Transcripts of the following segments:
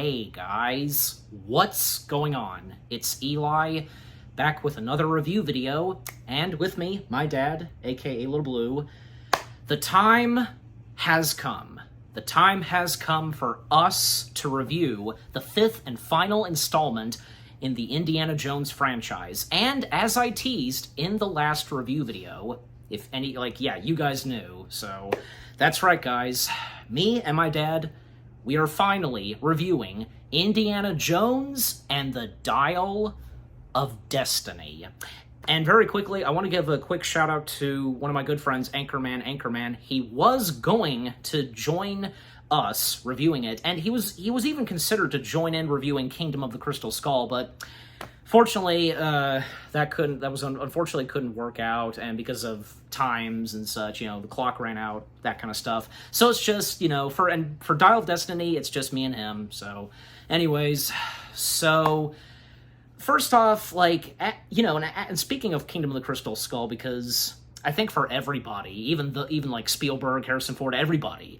Hey guys, what's going on? It's Eli, back with another review video, and with me, my dad, aka Little Blue. The time has come. The time has come for us to review the fifth and final installment in the Indiana Jones franchise. And as I teased in the last review video, if any, you guys knew, so that's right, guys. Me and my dad, we are finally reviewing Indiana Jones and the Dial of Destiny. And very quickly, I want to give a quick shout out to one of my good friends, Anchorman. He was going to join us reviewing it, and he was even considered to join in reviewing Kingdom of the Crystal Skull, but fortunately, unfortunately couldn't work out, and because of times and such, the clock ran out, that kind of stuff. So it's just, for Dial of Destiny, it's just me and him. So, anyways, first off, and speaking of Kingdom of the Crystal Skull, because I think for everybody, even like Spielberg, Harrison Ford, everybody,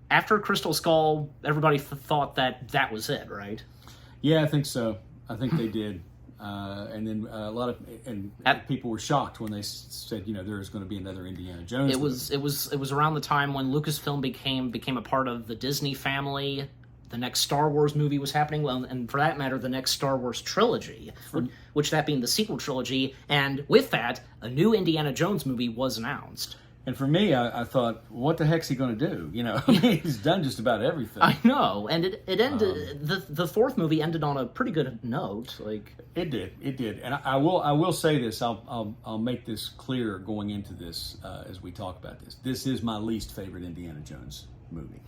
after Crystal Skull, everybody thought that was it, right? Yeah, I think so. I think they did. And then a lot of people were shocked when they said, there's going to be another Indiana Jones. It was around the time when Lucasfilm became a part of the Disney family. The next Star Wars movie was happening, and for that matter, the next Star Wars trilogy, which that being the sequel trilogy, and with that, a new Indiana Jones movie was announced. And for me, I thought, what the heck's he going to do? He's done just about everything. I know, and it ended. The fourth movie ended on a pretty good note. It did, and I will say this. I'll make this clear going into this as we talk about this. This is my least favorite Indiana Jones movie.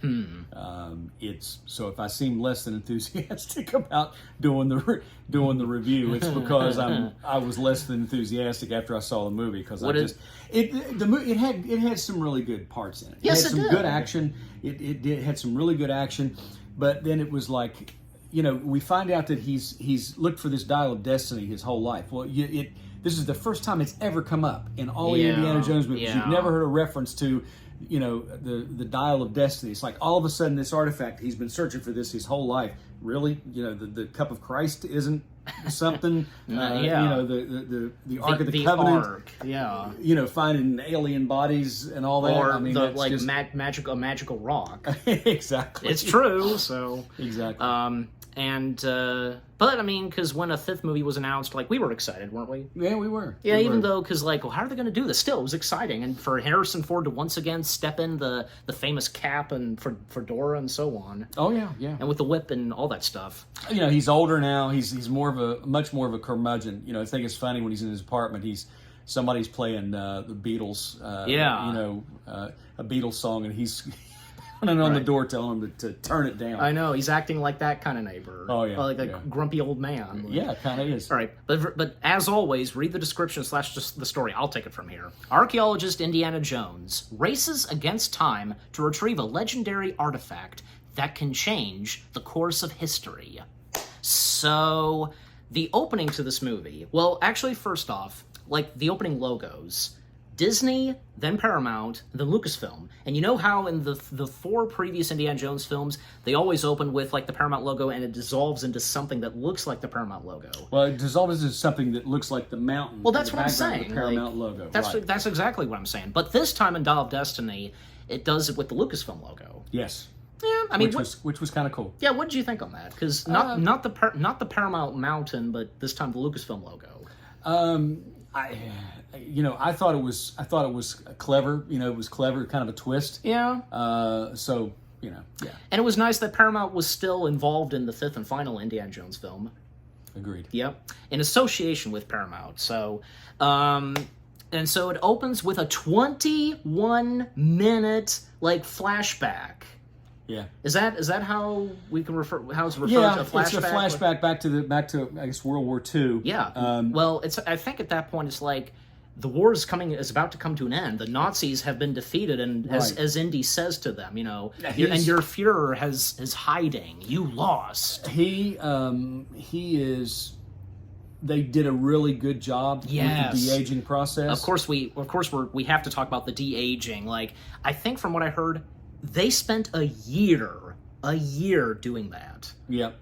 It's so if I seem less than enthusiastic about doing the review, it's because I was less than enthusiastic after I saw the movie, because it had some really good parts in it. Yes, it had some good action. It had some really good action, but then it was like, we find out that he's looked for this Dial of Destiny his whole life. Well, this is the first time it's ever come up in all the Indiana Jones movies. Yeah. You've never heard a reference to the Dial of Destiny. It's like all of a sudden this artifact, he's been searching for this his whole life. Really? the Cup of Christ isn't something? The Ark of the Covenant? Ark, yeah. Finding alien bodies and all that. Or magical rock. Exactly. It's true, so. Exactly. But because when a fifth movie was announced, we were excited, weren't we? Yeah, we were. Yeah, even though, how are they going to do this? Still, it was exciting, and for Harrison Ford to once again step in the famous cap and for fedora and so on. Oh yeah, yeah. And with the whip and all that stuff. He's older now. He's much more of a curmudgeon. I think it's funny when he's in his apartment. Somebody's playing the Beatles. A Beatles song, and he's on the door telling him to turn it down. I know, he's acting like that kind of neighbor. Oh yeah, like a grumpy old man. Yeah, kind of is. All right, but as always, read the description / just the story. I'll take it from here. Archaeologist Indiana Jones races against time to retrieve a legendary artifact that can change the course of history. So, the opening to this movie. Well, actually, first off, the opening logos. Disney, then Paramount, then Lucasfilm. And you know how in the four previous Indiana Jones films, they always open with the Paramount logo, and it dissolves into something that looks like the Paramount logo. Well, it dissolves into something that looks like the mountain. Well, that's what I'm saying. The Paramount logo. That's exactly what I'm saying. But this time in Dial of Destiny, it does it with the Lucasfilm logo. Yes. Yeah, which was kind of cool. Yeah, what did you think on that? Because not the Paramount Mountain, but this time the Lucasfilm logo. I thought it was clever. It was clever, kind of a twist. Yeah. Yeah. And it was nice that Paramount was still involved in the fifth and final Indiana Jones film. Agreed. Yep. In association with Paramount. So, and so it opens with a 21-minute flashback. Yeah. Is that how we can refer? How it's referred to a flashback? It's a flashback back to I guess World War II. Yeah. Well, I think at that point it's the war is about to come to an end. The Nazis have been defeated, and as Indy says to them, and your Fuhrer is hiding. You lost. He is. They did a really good job with the de-aging process. Of course, we have to talk about the de-aging. I think from what I heard, they spent a year a year doing that. Yep.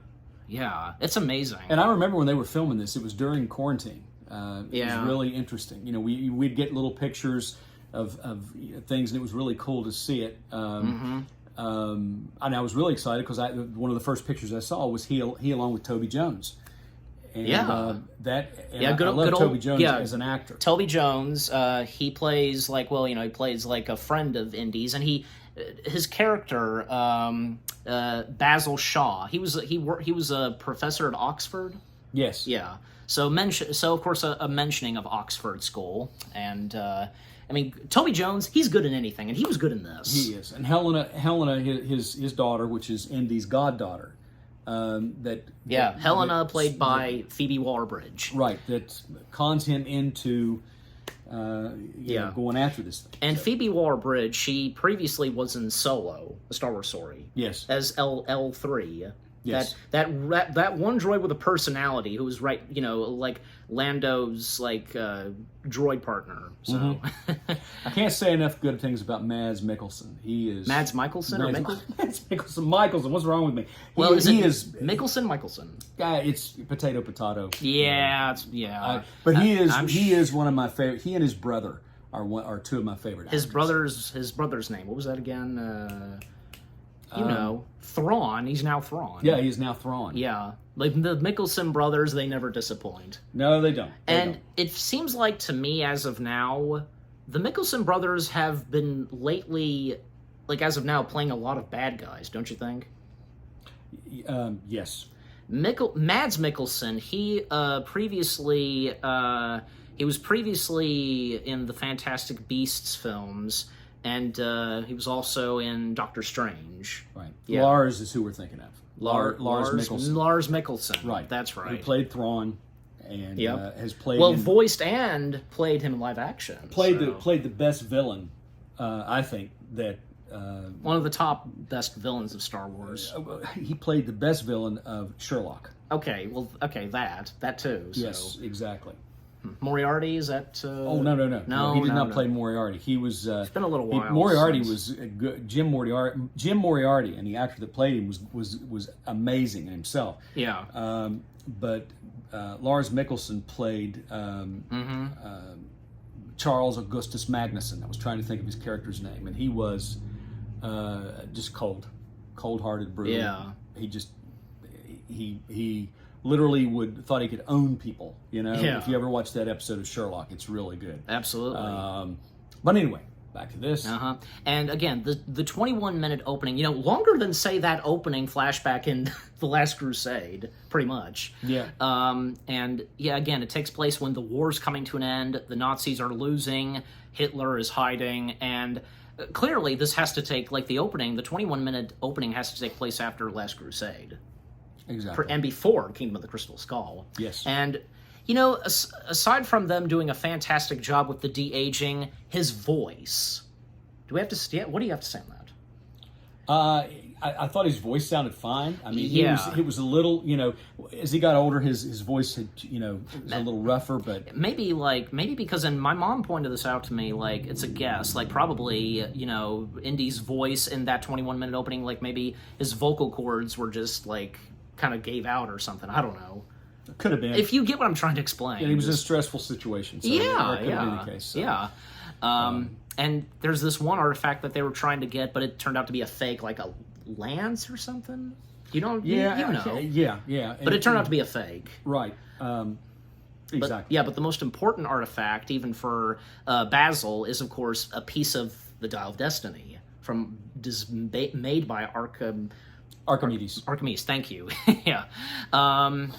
Yeah, it's amazing. And I remember when they were filming this, it was during quarantine. It was Yeah. really interesting. You know, we'd get little pictures of things, and it was really cool to see it. And I was really excited because one of the first pictures I saw was he along with Toby Jones. And, Yeah. I love good Toby old- Jones yeah. as an actor. Toby Jones, he plays he plays like a friend of Indy's, and his character, Basil Shaw, he was a professor at Oxford. Yes. Yeah. So of course a mentioning of Oxford School, and I mean Toby Jones, he's good in anything, and he was good in this. He is. And Helena, his daughter, which is Indy's goddaughter. Helena, played by Phoebe Waller-Bridge. Right, that cons him into going after this thing. And Phoebe Waller-Bridge, she previously was in Solo, a Star Wars story. Yes. As L3. Yes. That one droid with a personality who was like Lando's droid partner. So I can't say enough good things about Mads Mikkelsen. He is Mads Mikkelsen or Mads Mikkelsen. What's wrong with me? Is Mikkelsen. Mikkelsen? It's potato. Yeah, but he is one of my favorite. He and his brother are two of my favorite. His actors. brother's name. What was that again? Thrawn. He's now Thrawn. Yeah, he's now Thrawn. Yeah. Like the Mikkelsen brothers, they never disappoint. No, they don't. It seems like to me, as of now, the Mikkelsen brothers have been lately, as of now, playing a lot of bad guys, don't you think? Yes. Mads Mikkelsen, he was previously in the Fantastic Beasts films, and he was also in Doctor Strange. Right. Yeah. Lars is who we're thinking of. Lars Mikkelsen. Lars Mikkelsen. Right. That's right. Who played Thrawn and has played... voiced and played him in live action. Played the best villain, I think, that... one of the top best villains of Star Wars. He played the best villain of Sherlock. Okay, that too. So. Yes, exactly. Moriarty, is that... Oh, no. He did not play Moriarty. He was... it's been a little while. Moriarty was good. Jim Moriarty, and the actor that played him was amazing in himself. Yeah. But Lars Mikkelsen played Charles Augustus Magnuson. I was trying to think of his character's name, and he was just cold-hearted, brutal. Yeah. He literally thought he could own people. Yeah. If you ever watch that episode of Sherlock, it's really good. Absolutely. But anyway, back to this. And again, the 21-minute opening, longer than, say, that opening flashback in The Last Crusade, pretty much. Yeah. And, again, it takes place when the war's coming to an end, the Nazis are losing, Hitler is hiding, and clearly this has to take, the 21-minute opening has to take place after Last Crusade. Exactly. And before Kingdom of the Crystal Skull. Yes. And, aside from them doing a fantastic job with the de-aging, his voice. What do you have to say on that? I thought his voice sounded fine. I mean, Yeah. he was a little, as he got older, his voice had, was a little rougher, but... Maybe because, and my mom pointed this out to me, it's a guess, probably, Indy's voice in that 21-minute opening, maybe his vocal cords were just, kind of gave out or something. I don't know. Could have been. If you get what I'm trying to explain. Yeah, he was in a stressful situation. So that could have been the case. So. Yeah. And there's this one artifact that they were trying to get, but it turned out to be a fake, a lance or something. You know. Yeah. But it turned out to be a fake. Right. Exactly. But the most important artifact, even for Basil, is of course a piece of the Dial of Destiny made by Archimedes. Archimedes, thank you. Yeah. Again,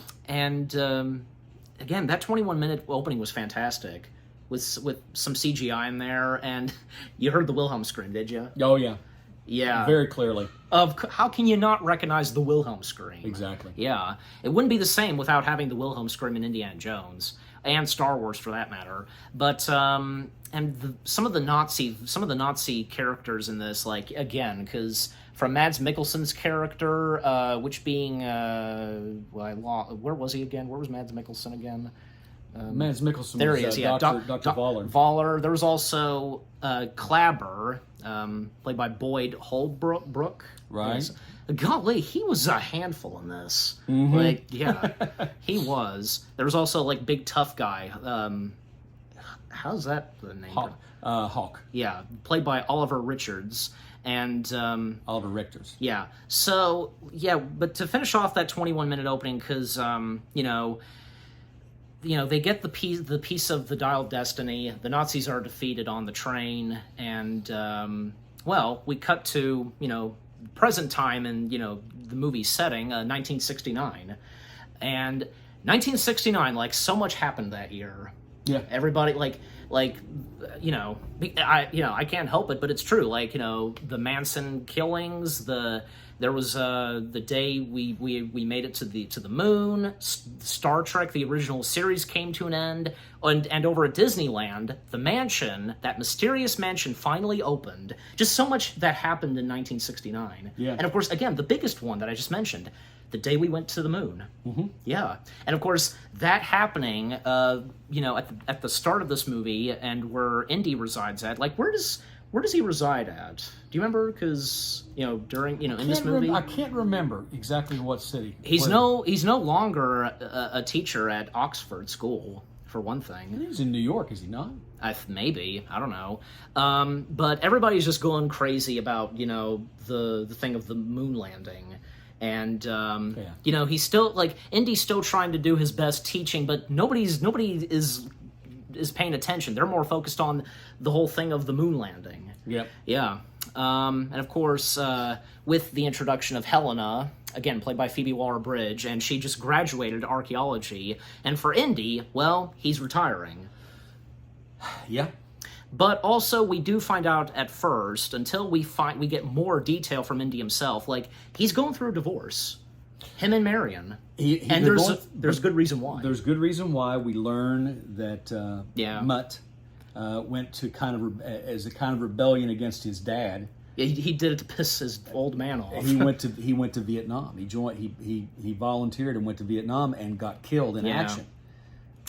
that 21-minute opening was fantastic with some CGI in there, and you heard the Wilhelm scream, did you? Oh, yeah. Yeah. Very clearly. How can you not recognize the Wilhelm scream? Exactly. Yeah. It wouldn't be the same without having the Wilhelm scream in Indiana Jones, and Star Wars for that matter. But some of the Nazi characters in this, again, because from Mads Mikkelsen's character, which being where was he again? Where was Mads Mikkelsen again? Mads Mikkelsen there was he is, yeah. Dr. Voller. Voller. There was also Clabber, played by Boyd Holbrook. Right. Yes. golly, he was a handful in this. Like, yeah, he was. There was also like big tough guy. How's that the name? Hawk. Yeah, played by Oliver Richards. And Oliver Richards. yeah, so yeah, but to finish off that 21-minute opening, because you know, they get the piece of the Dial of Destiny. The Nazis are defeated on the train, and well, we cut to present time in the movie setting, 1969, and 1969, like so much happened that year. Yeah. Everybody I can't help it, but it's true. Like, the Manson killings, there was the day we made it to the moon. Star Trek, the original series, came to an end, and over at Disneyland, the mansion, that mysterious mansion, finally opened. Just so much that happened in 1969. Yeah. And of course, again, the biggest one that I just mentioned, the day we went to the moon. Yeah. And of course, that happening, at the start of this movie, and where Indy resides at, like, where does he reside at? Do you remember? Because during in this movie, I can't remember exactly what city. He's no longer a teacher at Oxford School, for one thing. He's in New York, is he not? Maybe, I don't know. But everybody's just going crazy about the thing of the moon landing. And he's still Indy's still trying to do his best teaching, but nobody is paying attention. They're more focused on the whole thing of the moon landing. Yep. Yeah. And of course, with the introduction of Helena, again played by Phoebe Waller-Bridge, and she just graduated archaeology. And for Indy, well, he's retiring. Yeah. But also, we do find out at first, until we get more detail from Indy himself, like, he's going through a divorce. Him and Marion. And there's good reason why. There's good reason why. We learn that Mutt went to as a kind of rebellion against his dad. Yeah, he did it to piss his old man off. He went to Vietnam. He volunteered and went to Vietnam and got killed in action.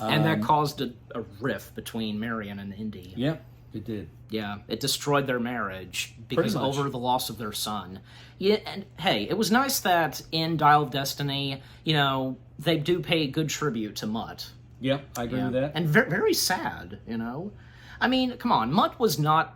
And that caused a rift between Marion and Indy. Yeah. It did. Yeah, it destroyed their marriage because over the loss of their son. Yeah, and hey, it was nice that in Dial of Destiny, they do pay good tribute to Mutt. Yeah, I agree with that. And very, very sad, I mean, come on, Mutt was not,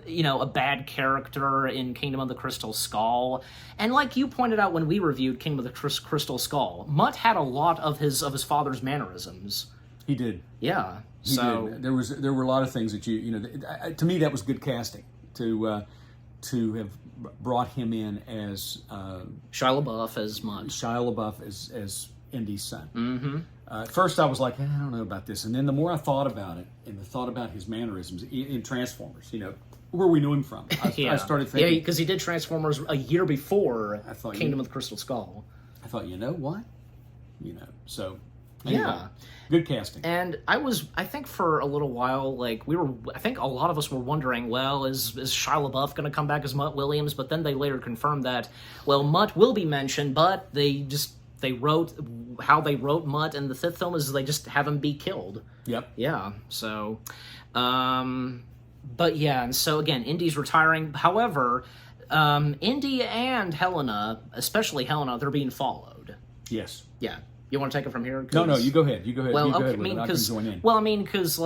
a bad character in Kingdom of the Crystal Skull. And like you pointed out when we reviewed Kingdom of the Crystal Skull, Mutt had a lot of his father's mannerisms. He did. Yeah. He did. There were a lot of things that to me that was good casting to have brought him in as Shia LaBeouf as Mutt. Shia LaBeouf as Indy's son. Mm-hmm. At first I was like, I don't know about this, and then the more I thought about it and thought about his mannerisms in Transformers, where we knew him from, I started thinking. Yeah, because he did Transformers a year before Kingdom of the Crystal Skull. I thought, what? So. Anyway, yeah. Good casting. And I think for a little while, I think a lot of us were wondering, well, is Shia LaBeouf going to come back as Mutt Williams? But then they later confirmed that, well, Mutt will be mentioned, but they wrote Mutt in the fifth film is they just have him be killed. Yep. Yeah. So, but yeah, and so again, Indy's retiring. However, Indy and Helena, especially Helena, they're being followed. Yes. Yeah. You want to take it from here? No, you go ahead. Well, I can join in. Well, I mean, because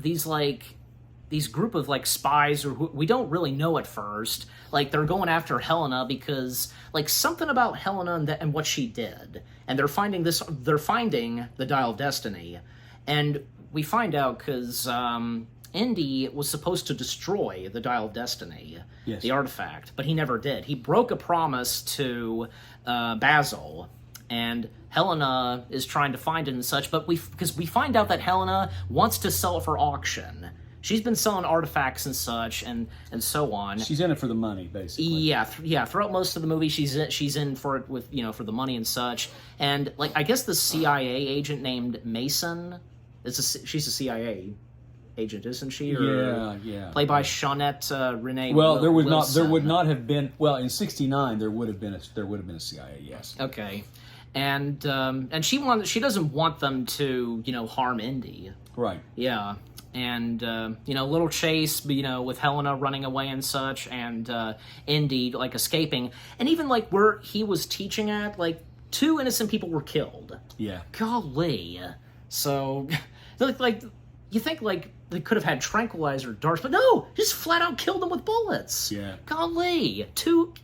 these group of spies, or we don't really know at first. They're going after Helena because something about Helena and what she did, and they're finding the Dial of Destiny, and we find out because Indy was supposed to destroy the Dial of Destiny, the artifact, but he never did. He broke a promise to Basil. And Helena is trying to find it and such, but because we find out that Helena wants to sell it for auction. She's been selling artifacts and such, and so on. She's in it for the money, basically. Yeah. Throughout most of the movie, she's in for it with for the money and such. And I guess the CIA agent named Mason, she's a CIA agent, isn't she? Or, yeah. Played by Shawnette Renee. Well, there would would not have been. Well, in '69 there would have been a CIA. Yes. Okay. and she doesn't want them to, harm Indy. Right. Yeah. And, little chase, with Helena running away and such, and Indy, escaping. And even, where he was teaching at, 2 innocent people were killed. Yeah. Golly. So, you think, they could have had tranquilizer darts, but no! Just flat out killed them with bullets. Yeah. Golly.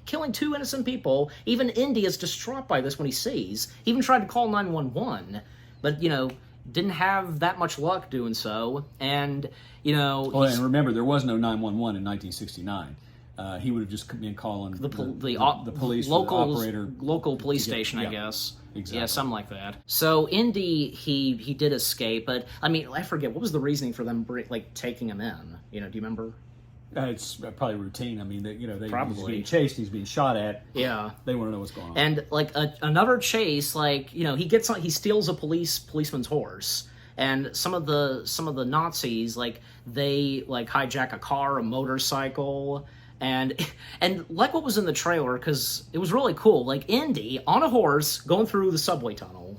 Killing 2 innocent people. Even Indy is distraught by this when he sees. He even tried to call 911, but, didn't have that much luck doing so, and and remember, there was no 911 in 1969. He would have just been calling the police, local the operator, local police station, I guess. Exactly. Yeah, something like that. So Indy, he did escape, but I forget what was the reasoning for them taking him in. Do you remember? It's probably routine. I mean, Probably. He's being chased, he's being shot at. Yeah. They want to know what's going on. And another chase, he steals a policeman's horse, and some of the Nazis they hijack a car, a motorcycle, and what was in the trailer, because it was really cool. Indy on a horse going through the subway tunnel.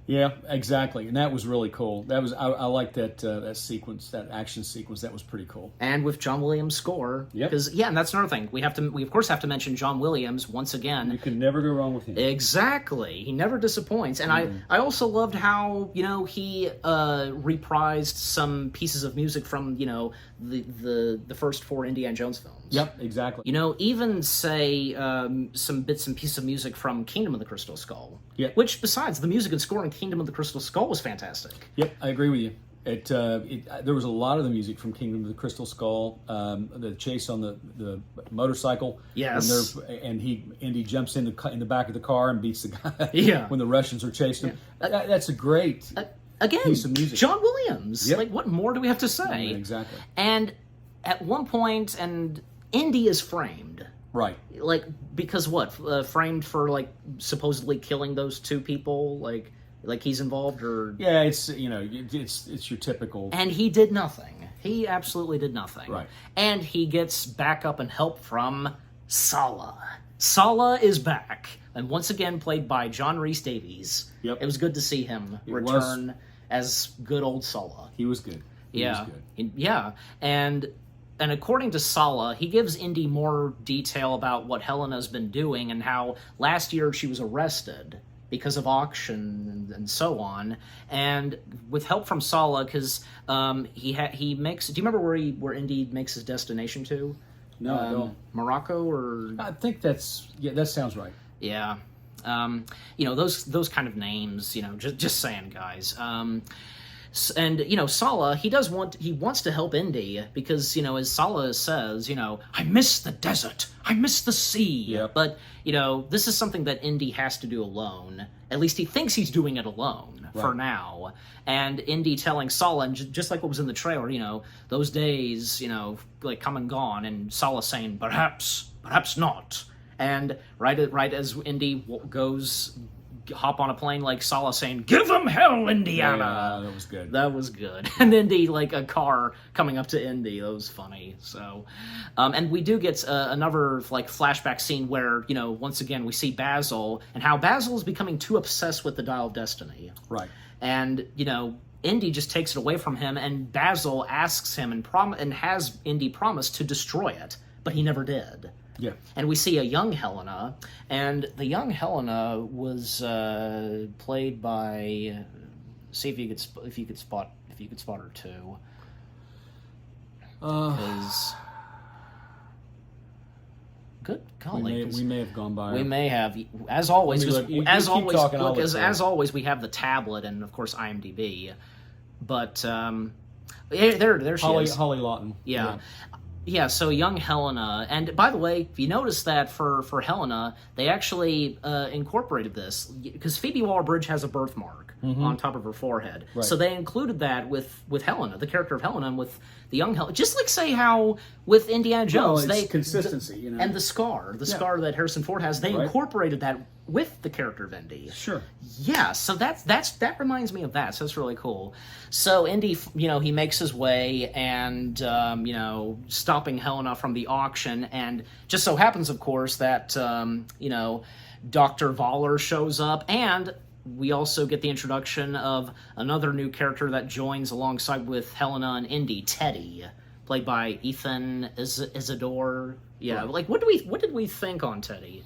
Yeah, exactly, and that was really cool. That was I like that sequence, that action sequence. That was pretty cool. And with John Williams' score, Yep. because and that's another thing we of course have to mention John Williams once again. You can never go wrong with him. Exactly, he never disappoints. And I also loved how he reprised some pieces of music from the first 4 Indiana Jones films. Yep, exactly. Even say some bits and pieces of music from Kingdom of the Crystal Skull. Yep. Which, besides, the music and score in Kingdom of the Crystal Skull was fantastic. Yep, I agree with you. There was a lot of the music from Kingdom of the Crystal Skull. The chase on the motorcycle. Yes. And Indy jumps in the back of the car and beats the guy. Yeah. When the Russians are chasing him. That's a great Again, piece of music. John Williams. Yep. What more do we have to say? Yeah, exactly. And at one point, Indy is framed. Right. Because what? Framed for supposedly killing those 2 people. Like he's involved, or yeah, it's it's your typical. And he did nothing. He absolutely did nothing. Right. And he gets backup and help from Sala. Sala is back, and once again played by John Rhys Davies. Yep. It was good to see him return as good old Sala. He was good. He was good. Yeah, and according to Sala, he gives Indy more detail about what Helena's been doing and how last year she was arrested because of auction and so on, and with help from Sala, because he makes. Do you remember where Indy makes his destination to? No, I don't. Morocco, or I think that sounds right. Yeah, those kind of names. Just saying, guys. And Sala, he wants to help Indy because as Sala says, I miss the desert, I miss the sea. Yep. But this is something that Indy has to do alone. At least he thinks he's doing it alone for now. And Indy telling Sala, and just like what was in the trailer, those days, come and gone, and Sala saying, perhaps not. And right as Indy goes. Hop on a plane, Sala saying, "Give them hell, Indiana." Yeah, that was good. That was good. And Indy, a car coming up to Indy. That was funny. So, and we do get another flashback scene where once again we see Basil and how Basil is becoming too obsessed with the Dial of Destiny. Right. And Indy just takes it away from him, and Basil asks him and has Indy promise to destroy it, but he never did. Yeah. And we see a young Helena, and the young Helena was played by. See if you could spot her too. Because good golly, we may have gone by. We may have, as always. As always, we have the tablet and of course IMDb. But there she is. Holly Lawton. Yeah. Yeah, so young Helena, and by the way, if you notice that for Helena, they actually incorporated this, because Phoebe Waller-Bridge has a birthmark on top of her forehead. Right. So they included that with Helena, the character of Helena, and with the young Helena. Just say how with Indiana Jones, it's consistency, and the scar that Harrison Ford has, they incorporated that with the character of Indy. Sure. Yeah, so that reminds me of that. So that's really cool. So Indy, he makes his way and stopping Helena from the auction, and just so happens, of course, that Dr. Voller shows up, and we also get the introduction of another new character that joins alongside with Helena and Indy, Teddy, played by Ethan Isidore. Yeah, Right. like what did we think on Teddy?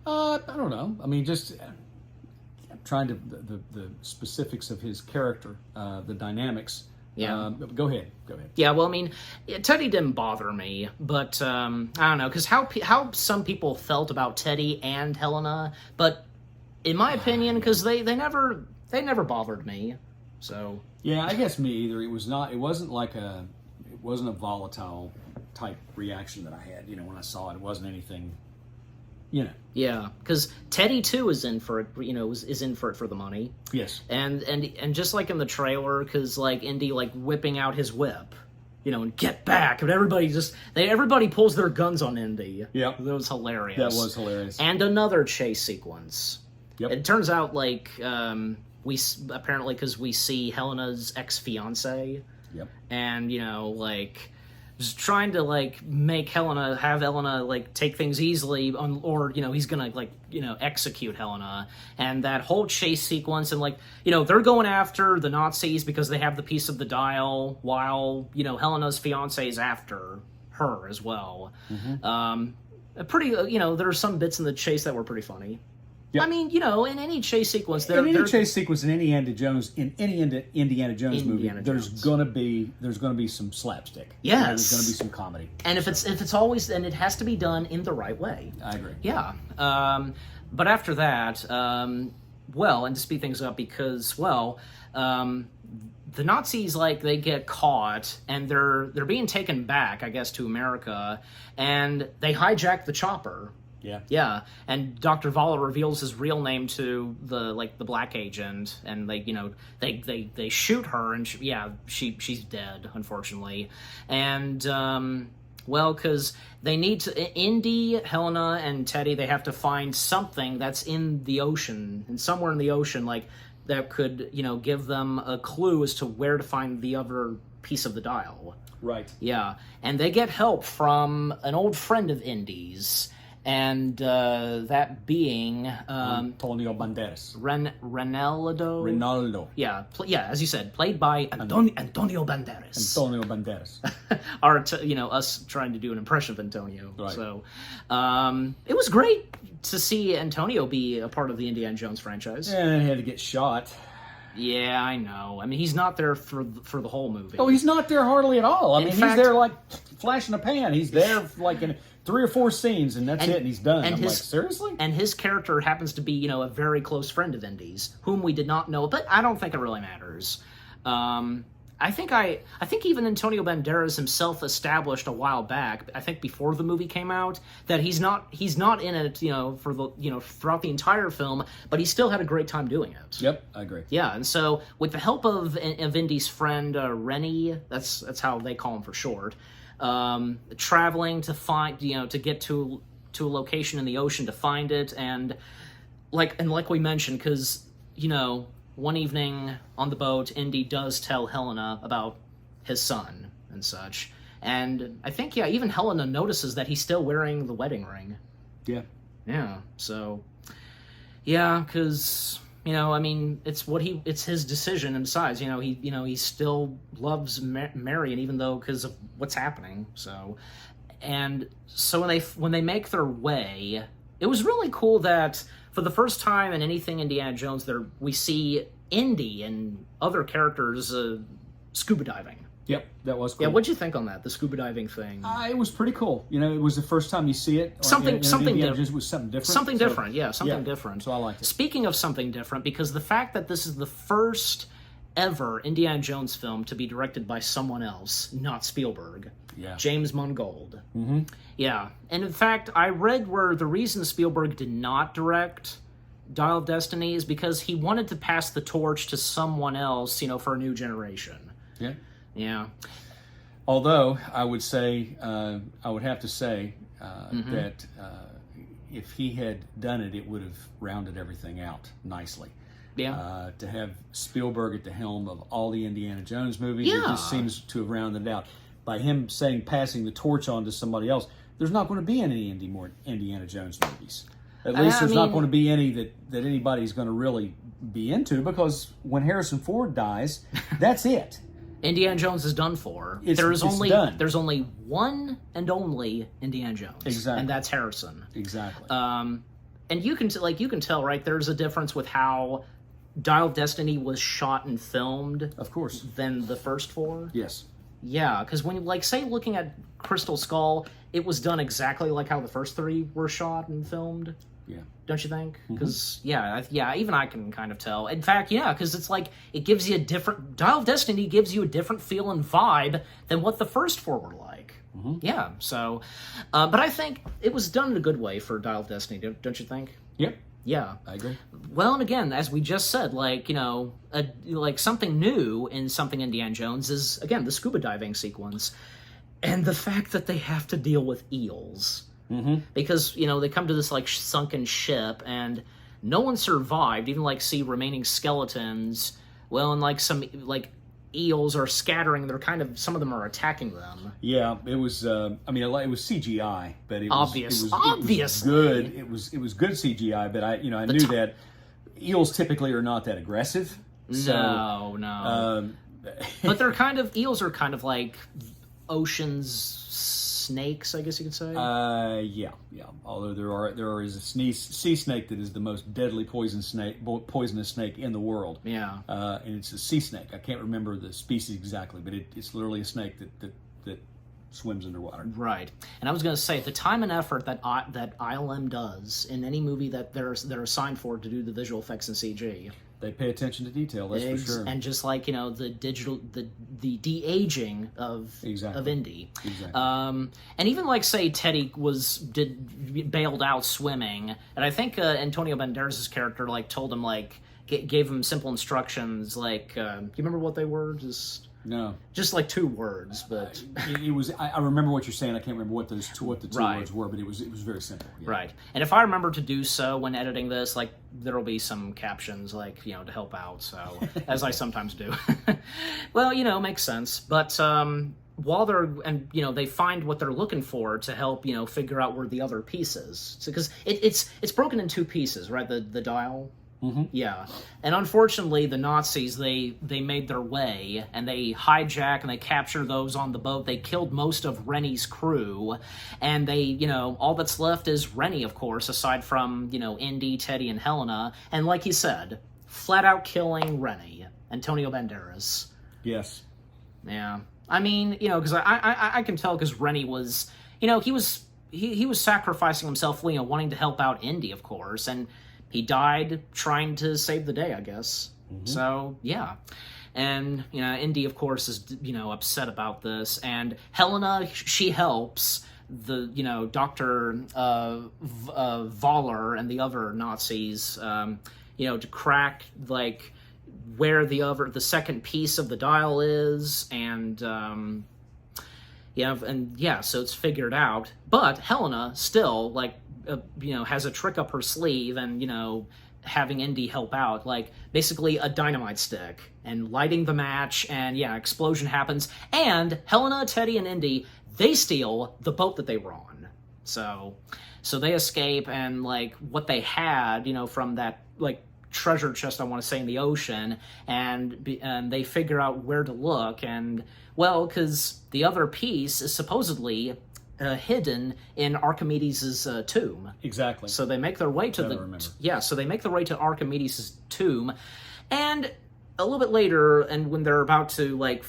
I don't know. I mean, just trying to the specifics of his character, the dynamics. Yeah. Go ahead. Yeah, well, I mean, Teddy didn't bother me, but I don't know, because how some people felt about Teddy and Helena, but in my opinion, because they never bothered me, so Yeah, I guess me either. It wasn't a volatile type reaction that I had. When I saw it, it wasn't anything. yeah, because Teddy too is in for it, is in for it for the money, Yes. and just like in the trailer, because like Indy like whipping out his whip, and get back, and everybody pulls their guns on Indy. Yep. That was hilarious. That was hilarious. And another chase sequence. Yep. It turns out like apparently because we see Helena's ex-fiance, Yep. and like just trying to like have Helena like take things easily, or he's gonna like execute Helena, and that whole chase sequence, and like they're going after the Nazis because they have the piece of the dial, while Helena's fiance is after her as well. Mm-hmm. There are some bits in the chase that were pretty funny. Yep. I mean, in any chase sequence, In any chase sequence in any Indiana Jones movie, Indiana there's Jones. gonna be some slapstick. Yes. There's gonna be some comedy. and if it's always, and it has to be done in the right way. I agree. Yeah. But after that, and to speed things up, because the Nazis, like, they get caught, and they're being taken back, I guess, to America, and they hijack the chopper. Yeah. Yeah, and Dr. Voller reveals his real name to the black agent, and they shoot her, and she's dead, unfortunately, and because they need to, Indy, Helena, and Teddy, they have to find something that's in the ocean, and somewhere in the ocean, like, that could give them a clue as to where to find the other piece of the dial. Right. Yeah, and they get help from an old friend of Indy's. And that being Antonio Banderas. Ronaldo. Yeah, as you said, played by Antonio Banderas. Antonio Banderas. Us trying to do an impression of Antonio. Right. So, it was great to see Antonio be a part of the Indiana Jones franchise. And he had to get shot. Yeah, I know. I mean, he's not there for the whole movie. Oh, he's not there hardly at all. I mean, fact- he's there like flash in a pan. He's there like in 3 or 4 scenes, and that's it, and he's done. and I'm his- like, seriously? And his character happens to be, a very close friend of Indy's, whom we did not know, but I don't think it really matters. I think even Antonio Banderas himself established a while back, I think before the movie came out, that he's not in it, for the throughout the entire film, but he still had a great time doing it. Yep, I agree. Yeah, and so with the help of Indy's friend Rennie, that's how they call him for short, traveling to find, to get to a location in the ocean to find it, and like we mentioned, because one evening on the boat, Indy does tell Helena about his son and such, and I think even Helena notices that he's still wearing the wedding ring. Yeah. Yeah, so because I mean, it's his decision, and besides, he still loves Marion, even though because of what's happening. So when they make their way, it was really cool that for the first time in anything Indiana Jones, we see Indy and other characters scuba diving. Yep, that was cool. Yeah, what'd you think on that, the scuba diving thing? It was pretty cool. It was the first time you see it. Something Indiana different. Jones was something different. Something different, something yeah, different. So I liked it. Speaking of something different, because the fact that this is the first ever Indiana Jones film to be directed by someone else, not Spielberg, Yeah. James Mangold. Mm-hmm. Yeah, and in fact, I read where the reason Spielberg did not direct Dial of Destiny is because he wanted to pass the torch to someone else, for a new generation. Yeah. Yeah. Although I would have to say that if he had done it, it would have rounded everything out nicely. Yeah. To have Spielberg at the helm of all the Indiana Jones movies, it Yeah. just seems to have rounded it out. By him saying passing the torch on to somebody else, there's not going to be any more Indiana Jones movies. At least I there's not mean- going to be any that anybody's going to really be into, because when Harrison Ford dies, that's it. Indiana Jones is done for. It's done. There's only one and only Indiana Jones. Exactly. And that's Harrison. Exactly. And you can tell, right? There's a difference with how Dial of Destiny was shot and filmed Of course. than the first four. Yes. Yeah, because when you, like, say, looking at Crystal Skull, it was done exactly like how the first three were shot and filmed. Yeah. Don't you think? Because even I can kind of tell. In fact, yeah, because it's like it gives you a different Dial of Destiny gives you a different feel and vibe than what the first four were like. Yeah. So, but I think it was done in a good way for Dial of Destiny. Don't you think? Yep. Yeah. I agree. Well, and again, as we just said, like, like something new in something Indiana Jones is, again, the scuba diving sequence. And the fact that they have to deal with eels. Because, they come to this, like, sunken ship, and no one survived, even, like, see remaining skeletons. Well, and, like, some, like, eels are scattering. They're kind of, some of them are attacking them. Yeah, it was. It was CGI, but it was Obviously. It was good. It was good CGI, but I knew that eels typically are not that aggressive. So, No. But eels are kind of like ocean's snakes, I guess you could say. Yeah. Although there is a sea snake that is the most deadly poisonous snake in the world. Yeah. And it's a sea snake. I can't remember the species exactly, but it's literally a snake that swims underwater. Right. And I was going to say, the time and effort that ILM does in any movie that they're assigned for to do the visual effects and CG. They pay attention to detail, that's for sure. And just like, the digital, the de-aging of Indy. Exactly. And even like, say, Teddy bailed out swimming, and I think Antonio Banderas' character, like, told him, like, gave him simple instructions, like, you remember what they were? No. Just like 2 words, but it was. I remember what you're saying. I can't remember what the 2 words were, but it was very simple. Yeah. Right. And if I remember to do so when editing this, like, there'll be some captions, like, to help out. So, as I sometimes do. Well, makes sense. But while they find what they're looking for to help, figure out where the other piece is. Because it's broken in 2 pieces, right? The dial. Yeah. And unfortunately, the Nazis, they made their way, and they hijack and they capture those on the boat. They killed most of Rennie's crew, and they, all that's left is Rennie, of course, aside from, Indy, Teddy, and Helena. And like he said, flat out killing Rennie, Antonio Banderas. Yes. Yeah. I mean, because I can tell, because Rennie was, he was sacrificing himself, wanting to help out Indy, of course, and he died trying to save the day, I guess. So, yeah. And, Indy, of course, is, upset about this. And Helena, she helps the, Dr. Voller and the other Nazis, to crack, like, where the second piece of the dial is. And, so it's figured out. But Helena still, like, has a trick up her sleeve, and, having Indy help out, like, basically a dynamite stick, and lighting the match, and, explosion happens, and Helena, Teddy, and Indy, they steal the boat that they were on. So they escape, and, like, what they had, from that, like, treasure chest, I want to say, in the ocean, and they figure out where to look, and, well, because the other piece is supposedly hidden in Archimedes' tomb. Exactly. So they make their way to so they make their way to Archimedes' tomb, and a little bit later, and when they're about to, like,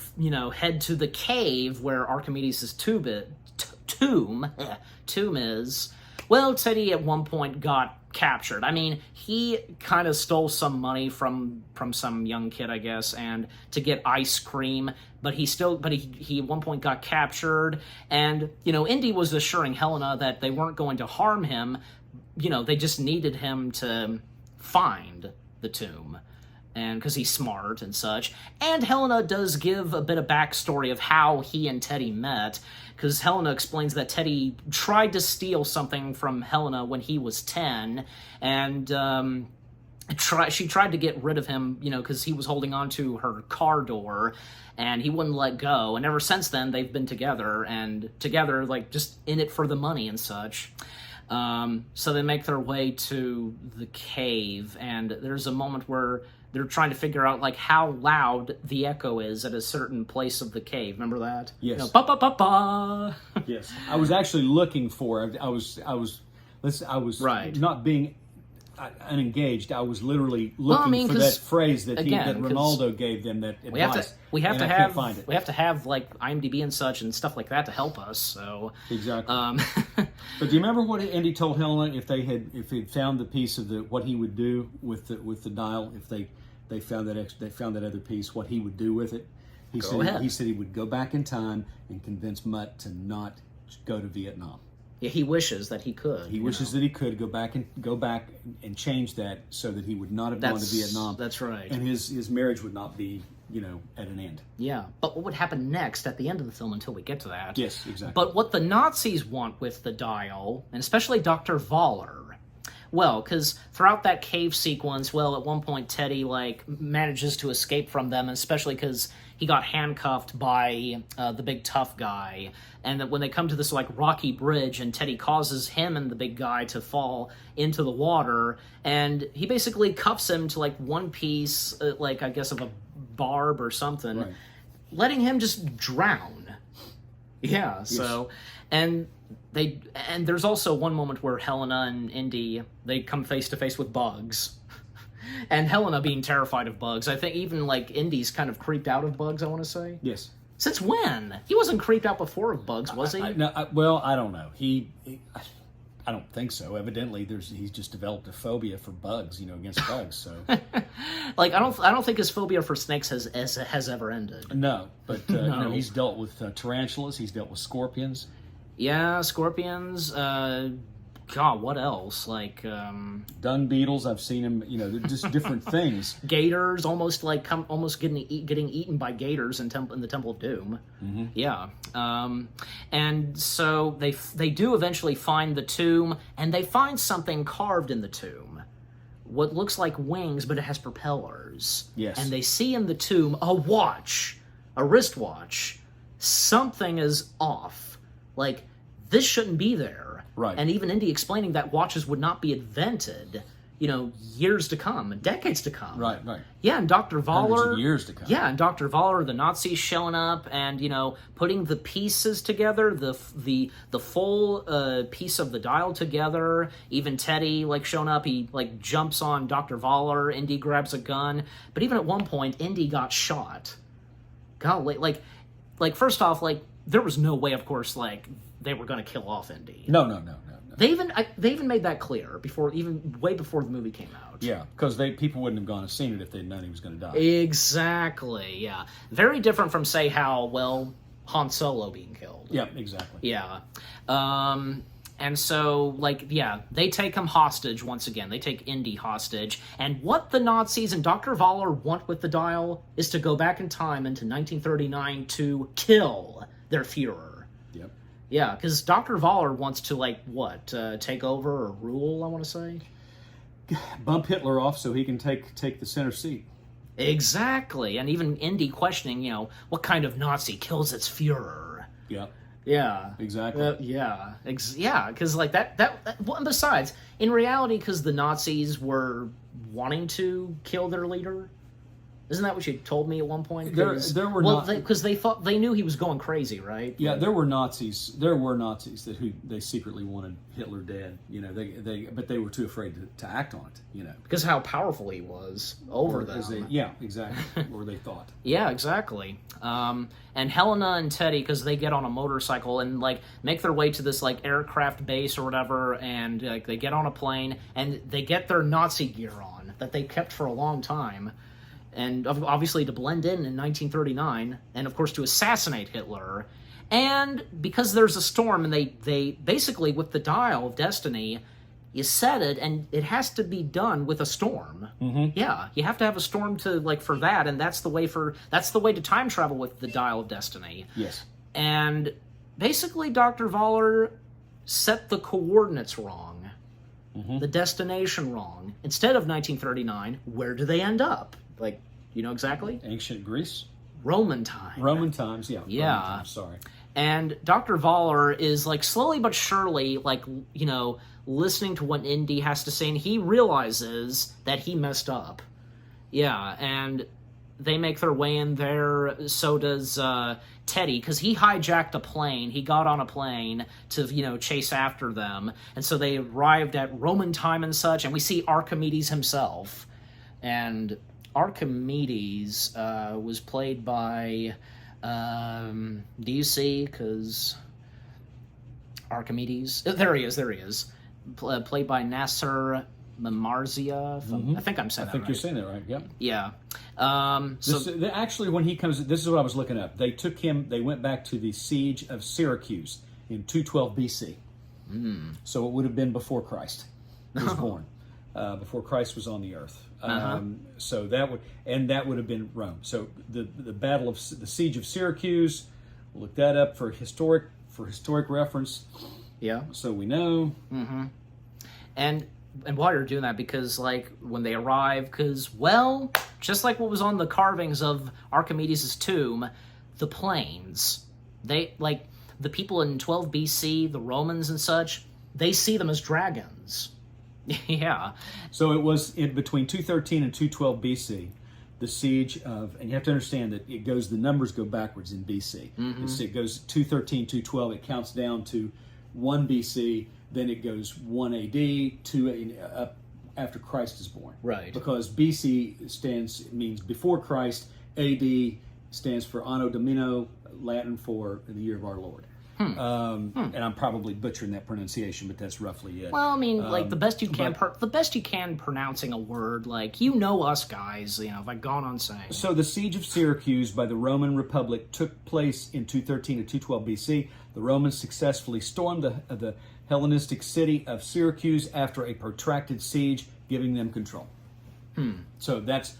head to the cave where Archimedes' tomb is, well, Teddy at one point got captured. I mean, he kind of stole some money from some young kid, I guess, and to get ice cream, but he at one point got captured, and, Indy was assuring Helena that they weren't going to harm him, they just needed him to find the tomb, and because he's smart and such. And Helena does give a bit of backstory of how he and Teddy met, because Helena explains that Teddy tried to steal something from Helena when he was 10, and she tried to get rid of him, because he was holding on to her car door, and he wouldn't let go. And ever since then, they've been together, like, just in it for the money and such. So they make their way to the cave, and there's a moment where they're trying to figure out like how loud the echo is at a certain place of the cave. Remember that? Yes. You know, ba ba ba ba. Yes, I was actually looking for. I was Right. not being unengaged. I was literally looking for that 'cause, phrase that again, that 'cause Ronaldo gave them. That We have to. advice, We have and to I have. can't find it. We have to have like IMDb and such and stuff like that to help us. So. Exactly. But do you remember what Andy told Helena if he'd found the piece of what he would do with the dial if they found that other piece, what he would do with it? He said he would go back in time and convince Mutt to not go to Vietnam. Yeah, he wishes that he could. He wishes that he could go back and change that so that he would not have gone to Vietnam. That's right. And his marriage would not be, at an end. Yeah, but what would happen next at the end of the film until we get to that? Yes, exactly. But what the Nazis want with the dial, and especially Dr. Voller, well, because throughout that cave sequence, well, at one point Teddy manages to escape from them, especially because he got handcuffed by the big tough guy, and that when they come to this rocky bridge, and Teddy causes him and the big guy to fall into the water, and he basically cuffs him to one piece, I guess of a barb or something, right. letting him just drown. Yeah. So, and there's also one moment where Helena and Indy, they come face to face with bugs. And Helena being terrified of bugs. I think even Indy's kind of creeped out of bugs, I want to say. Yes. Since when? He wasn't creeped out before of bugs, was he? I don't know. I don't think so. Evidently, he's just developed a phobia for bugs, against bugs. So, I don't think his phobia for snakes has ever ended. No, but No. He's dealt with tarantulas. He's dealt with scorpions. Yeah, scorpions. God, what else? Dung beetles. I've seen him. They're just different things. Gators, almost getting eaten by gators in the Temple of Doom. Mm-hmm. Yeah, and so they do eventually find the tomb, and they find something carved in the tomb. What looks like wings, but it has propellers. Yes. And they see in the tomb a watch, a wristwatch. Something is off. This shouldn't be there. Right. And even Indy explaining that watches would not be invented, years to come, decades to come. Right. Yeah, and Dr. Voller... Hundreds of years to come. Yeah, and Dr. Voller, the Nazis showing up and, putting the pieces together, the full piece of the dial together. Even Teddy, showing up, he, jumps on Dr. Voller. Indy grabs a gun. But even at one point, Indy got shot. Golly, first off, there was no way, of course, they were going to kill off Indy. No. They even made that clear way before the movie came out. Yeah, because people wouldn't have gone and seen it if they'd known he was going to die. Exactly. Yeah. Very different from say how Han Solo being killed. Yeah, exactly. Yeah. And so they take him hostage once again. They take Indy hostage. And what the Nazis and Dr. Voller want with the dial is to go back in time into 1939 to kill their Fuhrer. Yep. Yeah, because Dr. Voller wants to, take over or rule, I want to say? Bump Hitler off so he can take the center seat. Exactly. And even Indy questioning, what kind of Nazi kills its Fuhrer? Yeah. Yeah. Exactly. Yeah. Because, and besides, in reality, because the Nazis were wanting to kill their leader... Isn't that what you told me at one point? There were because they knew he was going crazy, right? Yeah, there were Nazis. There were Nazis they secretly wanted Hitler dead. But they were too afraid to act on it. Because how powerful he was over them. Yeah, exactly. Or they thought. Yeah, exactly. And Helena and Teddy, because they get on a motorcycle and make their way to this aircraft base or whatever, and they get on a plane and they get their Nazi gear on that they kept for a long time. And obviously to blend in 1939, and of course to assassinate Hitler. And because there's a storm, and they basically, with the dial of destiny, you set it, and it has to be done with a storm. Mm-hmm. Yeah, you have to have a storm to for that, and that's the way to time travel with the dial of destiny. Yes. And basically, Dr. Voller set the coordinates wrong, the destination wrong. Instead of 1939, where do they end up? Exactly? Ancient Greece? Roman time. Roman times, yeah. Yeah. Roman times, sorry. And Dr. Voller is, like, slowly but surely, like, you know, listening to what Indy has to say, and he realizes that he messed up. Yeah, and they make their way in there. So does Teddy, because he hijacked a plane. He got on a plane to, you know, chase after them. And so they arrived at Roman time and such, and we see Archimedes himself. And Archimedes was played by... do you see? Because Archimedes, there he is. Played by Nasser Marzia. I think I'm saying that right. I think you're saying that right. Yep. Yeah. Actually, when he comes, this is what I was looking up. They took him. They went back to the siege of Syracuse in 212 BC. So it would have been before Christ was born, before Christ was on the earth. So that would have been Rome. So the battle of the siege of Syracuse. We'll look that up for historic reference. Yeah. So we know. And while you're doing that, because like when they arrive, because well, just like what was on the carvings of Archimedes' tomb, the planes, they like the people in 12 BC, the Romans and such, they see them as dragons. Yeah. So it was in between 213 and 212 BC, the siege of, and you have to understand that the numbers go backwards in BC. It goes 213, 212, it counts down to 1 BC, then it goes 1 AD, 2 up after Christ is born. Right. Because BC means before Christ, AD stands for Anno Domini, Latin for the year of our Lord. And I'm probably butchering that pronunciation, but that's roughly it. Well, I mean, like the best you can pronouncing a word, like you know us guys, you know, if I've gone on saying. So the siege of Syracuse by the Roman Republic took place in 213 to 212 BC. The Romans successfully stormed the Hellenistic city of Syracuse after a protracted siege, giving them control. So that's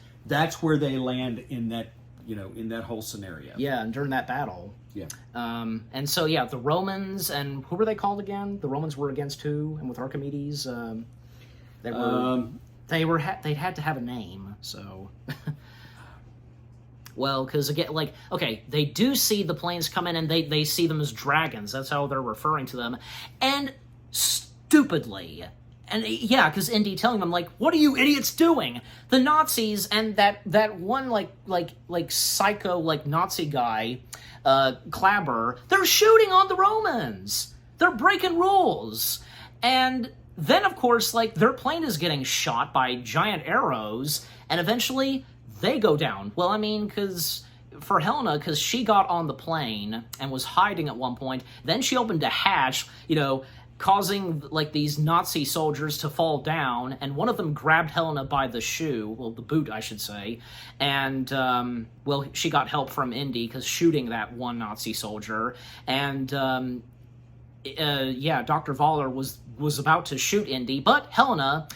where they land in that, you know, in that whole scenario. Yeah, and during that battle. Yeah. And so, yeah, the Romans, and who were they called again? The Romans were against who? And with Archimedes, they had to have a name, so... Well, because again, like, okay, they do see the planes come in, and they see them as dragons. That's how they're referring to them. And stupidly... And yeah, because Indy telling them, like, what are you idiots doing? The Nazis and that one, like psycho, like, Nazi guy, Clabber, they're shooting on the Romans. They're breaking rules. And then, of course, like, their plane is getting shot by giant arrows, and eventually they go down. Well, I mean, because... For Helena, because she got on the plane and was hiding at one point, then she opened a hatch, you know, causing, like, these Nazi soldiers to fall down, and one of them grabbed Helena by the shoe, well, the boot, I should say, and, well, she got help from Indy, because shooting that one Nazi soldier, and, yeah, Dr. Voller was about to shoot Indy, but Helena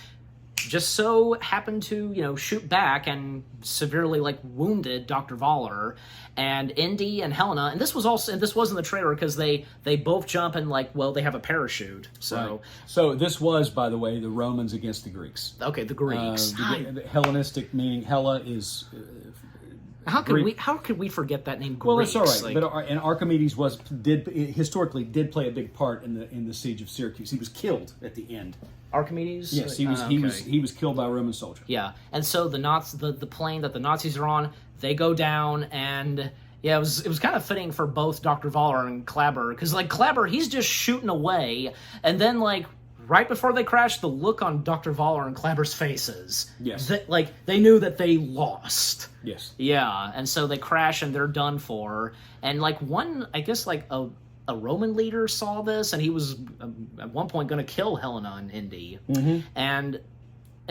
just so happened to, you know, shoot back and severely, like, wounded Dr. Voller, and Indy and Helena, and this was in the trailer because they both jump and, like, well, they have a parachute, so... Right. So this was, by the way, the Romans against the Greeks. Okay, the Greeks. The Hellenistic, meaning Hella is... How could we forget that name? Greeks? Well, it's all right. Like, and Archimedes historically did play a big part in the siege of Syracuse. He was killed at the end. Archimedes? Yes, he was killed by a Roman soldier. Yeah, and so the plane that the Nazis are on, they go down, and yeah, it was kind of fitting for both Dr. Voller and Clabber, because like Clabber, he's just shooting away, and then like. Right before they crashed, the look on Dr. Voller and Clabber's faces. Yes. They knew that they lost. Yes. Yeah, and so they crash and they're done for. And, like, I guess, like, a Roman leader saw this, and he was, at one point, going to kill Helena and Indy. And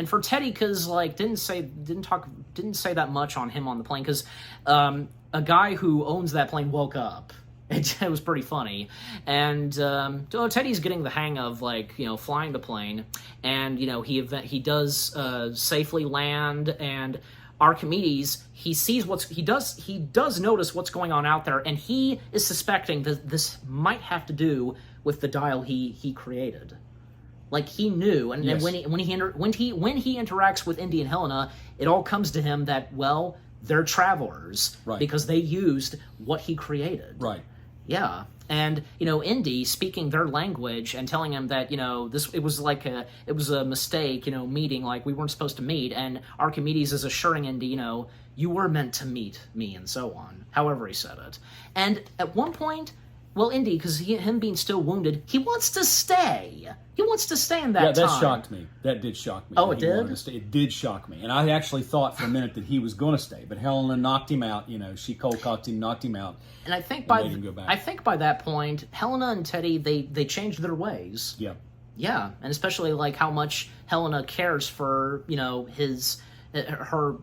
for Teddy, because, like, didn't say that much on him on the plane, because a guy who owns that plane woke up. It was pretty funny, and Teddy's getting the hang of, like, you know, flying the plane, and you know he does safely land, and Archimedes he does notice what's going on out there, and he is suspecting that this might have to do with the dial he created. Like he knew, and yes. when he interacts with Indy and Helena, it all comes to him that well they're travelers, right, because they used what he created, right. Yeah, And, Indy speaking their language and telling him that, it was a mistake, meeting, like we weren't supposed to meet. And Archimedes is assuring Indy, you were meant to meet me and so on, however he said it. And at one point, well, Indy, because him being still wounded, he wants to stay. He wants to stay in that time. Yeah, that shocked me. That did shock me. Oh, it did? It did shock me. And I actually thought for a minute that he was going to stay. But Helena knocked him out. She cold-cocked him, knocked him out. And I think made him go back. by that point, Helena and Teddy, they changed their ways. Yeah. Yeah, and especially like how much Helena cares for, her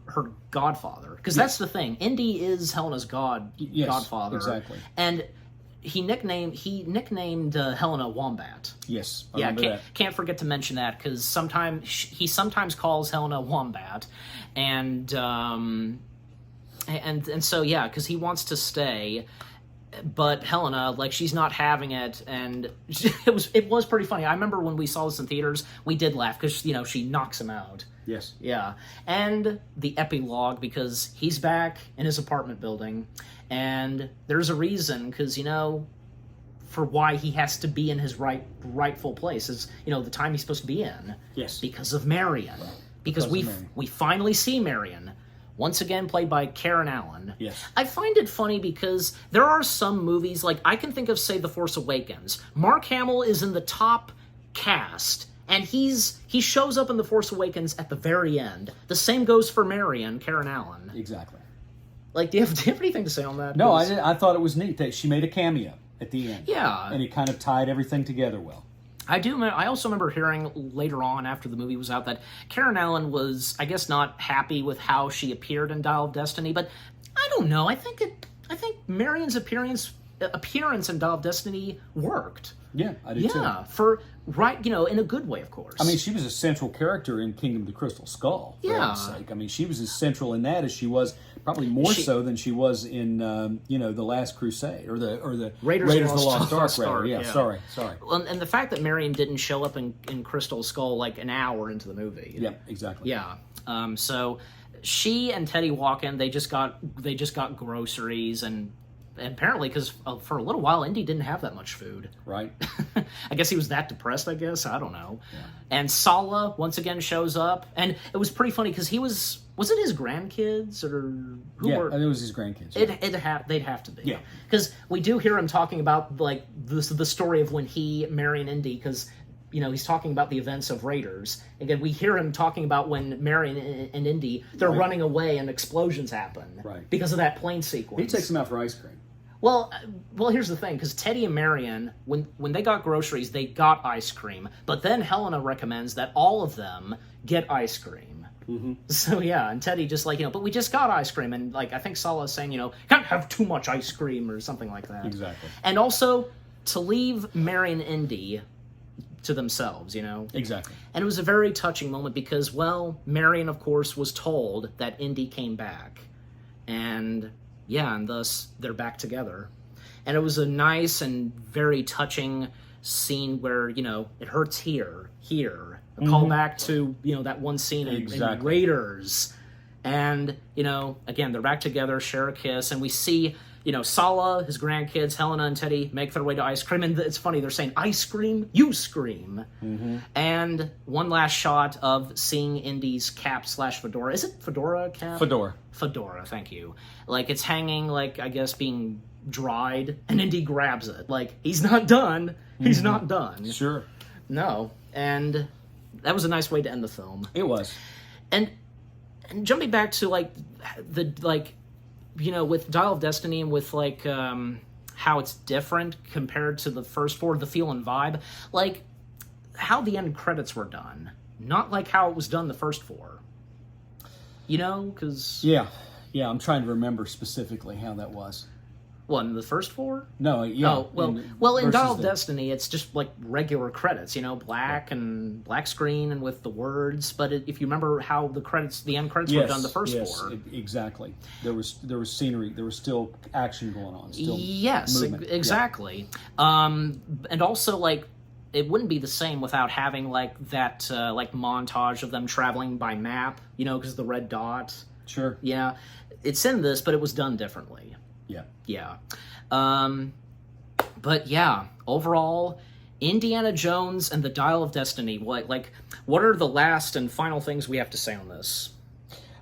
godfather. Because that's the thing. Indy is Helena's godfather. Exactly. And he nicknamed Helena Wombat. Yes, I remember that. Can't forget to mention that, because he sometimes calls Helena Wombat, and so yeah, because he wants to stay, but Helena, like, she's not having it, and it was pretty funny. I remember when we saw this in theaters, we did laugh because she knocks him out. Yes. Yeah, and the epilogue, because he's back in his apartment building. And there's a reason, because, for why he has to be in his rightful place is, the time he's supposed to be in. Yes. Because of Marion. Because we finally see Marion, once again played by Karen Allen. Yes. I find it funny because there are some movies, like I can think of, say, The Force Awakens. Mark Hamill is in the top cast, and he shows up in The Force Awakens at the very end. The same goes for Marion, Karen Allen. Exactly. Like, do you have anything to say on that? No, I thought it was neat that she made a cameo at the end. Yeah. And it kind of tied everything together well. I also remember hearing later on, after the movie was out, that Karen Allen was, I guess, not happy with how she appeared in Dial of Destiny, but I don't know. I think Marion's appearance in Dial of Destiny worked. Yeah, I do too. Yeah, in a good way, of course. I mean, she was a central character in Kingdom of the Crystal Skull, for heaven's sake. I mean, she was as central in that as she was, probably more so than she was in, The Last Crusade, or the Raiders of the Lost Ark. Yeah, sorry. Well, and the fact that Marion didn't show up in Crystal Skull like an hour into the movie. Yeah, exactly. Yeah. So she and Teddy walk in. They just got groceries, and apparently, because for a little while, Indy didn't have that much food. Right. I guess he was that depressed, I guess. I don't know. Yeah. And Sala, once again, shows up. And it was pretty funny, because was it his grandkids? Or who were... it was his grandkids. Yeah. They'd have to be. Yeah. Because we do hear him talking about, like, the story of when he married Indy, because... he's talking about the events of Raiders. Again, we hear him talking about when Marion and Indy, they're running away and explosions happen. Right. Because of that plane sequence. He takes them out for ice cream. Well, here's the thing, because Teddy and Marion, when they got groceries, they got ice cream. But then Helena recommends that all of them get ice cream. Mm-hmm. So, yeah, and Teddy just but we just got ice cream. And, I think Sala's saying, can't have too much ice cream or something like that. Exactly. And also, to leave Marion and Indy to themselves, Exactly. And it was a very touching moment because, Marion, of course, was told that Indy came back. And thus they're back together. And it was a nice and very touching scene where, it hurts here. A call back to, that one scene in Raiders. And, again, they're back together, share a kiss, and we see... Sala, his grandkids, Helena and Teddy make their way to ice cream. And it's funny, they're saying, ice cream, you scream. Mm-hmm. And one last shot of seeing Indy's cap/fedora. Is it fedora cap? Fedora, thank you. It's hanging, I guess, being dried. And Indy grabs it. He's not done. He's not done. Sure. No. And that was a nice way to end the film. It was. And jumping back to, with Dial of Destiny and with, how it's different compared to the first four, the feel and vibe, how the end credits were done. Not like how it was done the first four. Because... Yeah, I'm trying to remember specifically how that was. What, in the first four? No, yeah. Oh, in Dial of Destiny, it's just regular credits, black and black screen and with the words. But if you remember how the end credits were done the first four. Exactly. There was scenery, there was still action going on. Still movement. Exactly. Yeah. And also, it wouldn't be the same without having, that, montage of them traveling by map, because of the red dot. Sure. Yeah. It's in this, but it was done differently. Yeah. Yeah. But yeah, overall, Indiana Jones and the Dial of Destiny. What are the last and final things we have to say on this?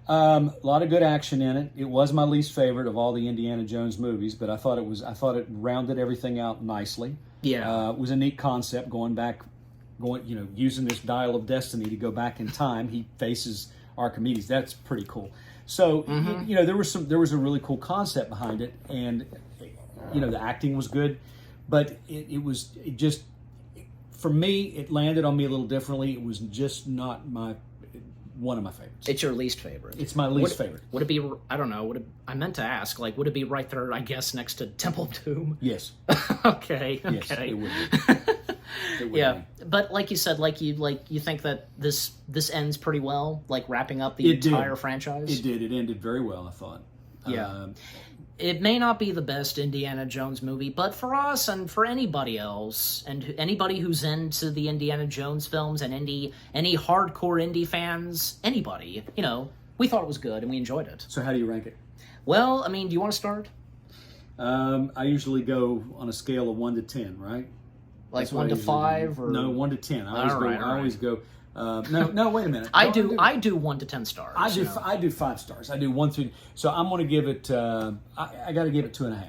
A lot of good action in it. It was my least favorite of all the Indiana Jones movies, but I thought it rounded everything out nicely. Yeah. It was a neat concept using this Dial of Destiny to go back in time. He faces Archimedes. That's pretty cool. So there was a really cool concept behind it, and the acting was good, but for me, it landed on me a little differently. It was just not one of my favorites. It's your least favorite. It's my least favorite. Would it be? I don't know. I meant to ask. Would it be right there? I guess next to Temple of Doom. Yes. Okay. Yes, it would be. It would Yeah, be. but like you said, you think that this ends pretty well, wrapping up the entire franchise. It did. It ended very well, I thought. Yeah. It may not be the best Indiana Jones movie, but for us and for anybody else, and anybody who's into the Indiana Jones films, and any hardcore indie fans, anybody, we thought it was good and we enjoyed it. So how do you rank it? Well, do you want to start? I usually go on a scale of 1 to 10, right? Like 1 to 5, or no, 1 to 10. I always go. No, wait a minute. I do 1 to 10 stars. I do 5 stars. I do 1 through. So I'm going to give it. I got to give it 2.5.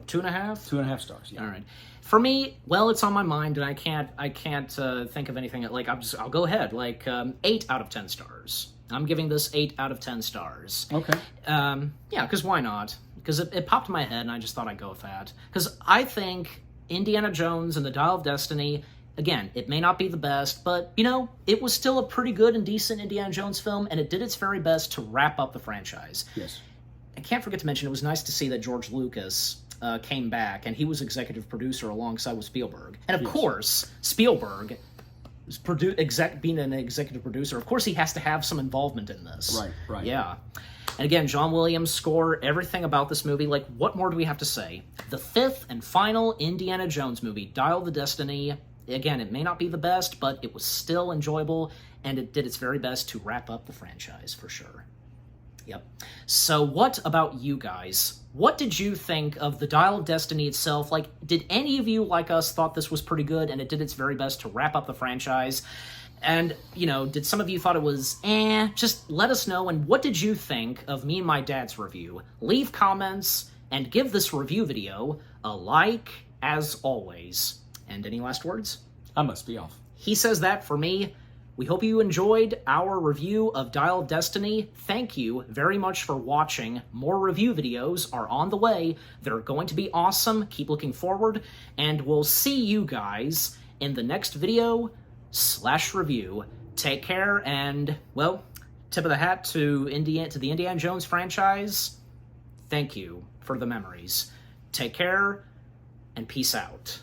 2.5. 2.5 stars. Yeah. All right. For me, well, it's on my mind, and I can't think of anything. I'll go ahead. 8 out of 10 stars. I'm giving this 8 out of 10 stars. Okay. Yeah, because why not? Because it popped in my head, and I just thought I'd go with that. Because I think Indiana Jones and the Dial of Destiny, again, it may not be the best, but, it was still a pretty good and decent Indiana Jones film, and it did its very best to wrap up the franchise. Yes. I can't forget to mention, it was nice to see that George Lucas came back, and he was executive producer alongside with Spielberg. And of course, Spielberg, being an executive producer, of course he has to have some involvement in this. Right. Yeah. And again, John Williams' score, everything about this movie, what more do we have to say? The 5th and final Indiana Jones movie, Dial of Destiny. Again, it may not be the best, but it was still enjoyable, and it did its very best to wrap up the franchise, for sure. Yep. So what about you guys? What did you think of the Dial of Destiny itself? Did any of you, like us, thought this was pretty good, and it did its very best to wrap up the franchise? And, did some of you thought it was just let us know. And what did you think of me and my dad's review? Leave comments and give this review video a like, as always. And any last words? I must be off. He says that for me. We hope you enjoyed our review of Dial of Destiny. Thank you very much for watching. More review videos are on the way. They're going to be awesome. Keep looking forward. And we'll see you guys in the next video/review. Take care, and, well, tip of the hat to the Indiana Jones franchise. Thank you for the memories. Take care, and peace out.